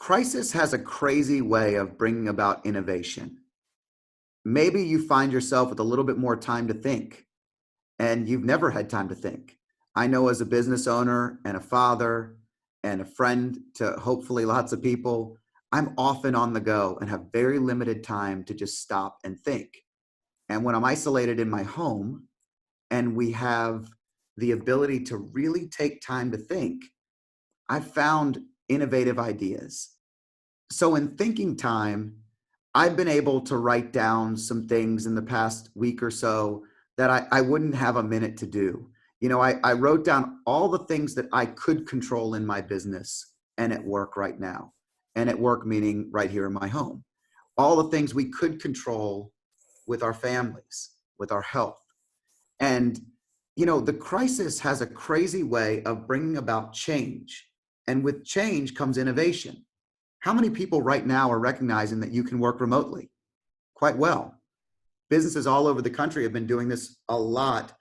Crisis has a crazy way of bringing about innovation. Maybe you find yourself with a little bit more time to think, and you've never had time to think. I know as a business owner and a father and a friend to hopefully lots of people, I'm often on the go and have very limited time to just stop and think. And when I'm isolated in my home and we have the ability to really take time to think, I've found innovative ideas. So in thinking time, I've been able to write down some things in the past week or so that I wouldn't have a minute to do. I wrote down all the things that I could control in my business and at work right now. And at work, meaning right here in my home. All the things we could control with our families, with our health. And, the crisis has a crazy way of bringing about change. And with change comes innovation. How many people right now are recognizing that you can work remotely? Quite well. Businesses all over the country have been doing this a lot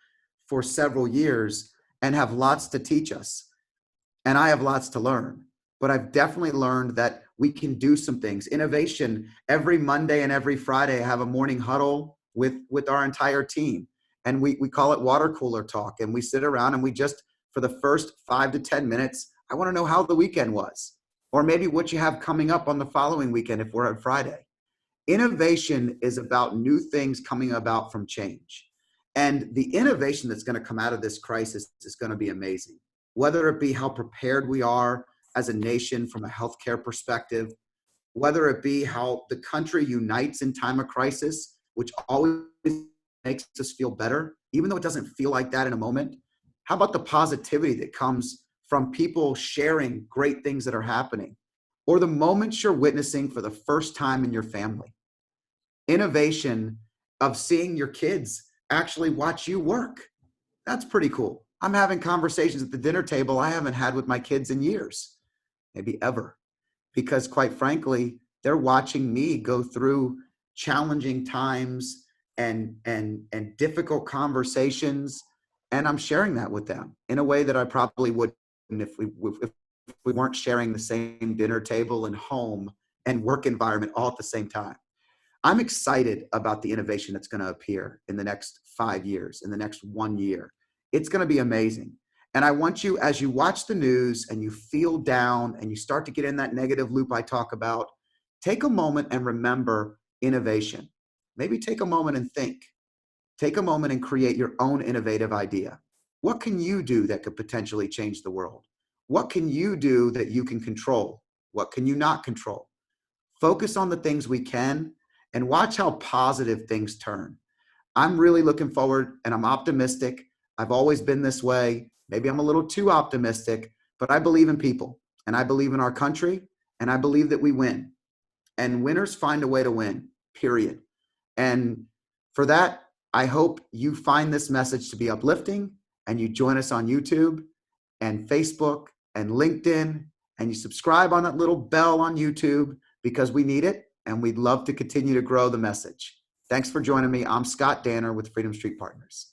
for several years and have lots to teach us. And I have lots to learn. But I've definitely learned that we can do some things. Innovation, every Monday and every Friday, I have a morning huddle with our entire team. And we call it water cooler talk. And we sit around and we just, for the first 5 to 10 minutes, I want to know how the weekend was. Or maybe what you have coming up on the following weekend if we're on Friday. Innovation is about new things coming about from change. And the innovation that's going to come out of this crisis is going to be amazing. Whether it be how prepared we are as a nation from a healthcare perspective, whether it be how the country unites in time of crisis, which always makes us feel better, even though it doesn't feel like that in a moment. How about the positivity that comes from people sharing great things that are happening, or the moments you're witnessing for the first time in your family? Innovation of seeing your kids actually watch you work. That's pretty cool. I'm having conversations at the dinner table I haven't had with my kids in years, maybe ever, because quite frankly, they're watching me go through challenging times and difficult conversations, and I'm sharing that with them in a way that I probably wouldn't if we weren't sharing the same dinner table and home and work environment all at the same time. I'm excited about the innovation that's going to appear in the next 5 years, in the next 1 year. It's going to be amazing. And I want you, as you watch the news and you feel down and you start to get in that negative loop I talk about, take a moment and remember innovation. Maybe take a moment and think. Take a moment and create your own innovative idea. What can you do that could potentially change the world? What can you do that you can control? What can you not control? Focus on the things we can and watch how positive things turn. I'm really looking forward and I'm optimistic. I've always been this way. Maybe I'm a little too optimistic, but I believe in people and I believe in our country and I believe that we win. And winners find a way to win, period. And for that, I hope you find this message to be uplifting and you join us on YouTube and Facebook and LinkedIn and you subscribe on that little bell on YouTube because we need it and we'd love to continue to grow the message. Thanks for joining me. I'm Scott Danner with Freedom Street Partners.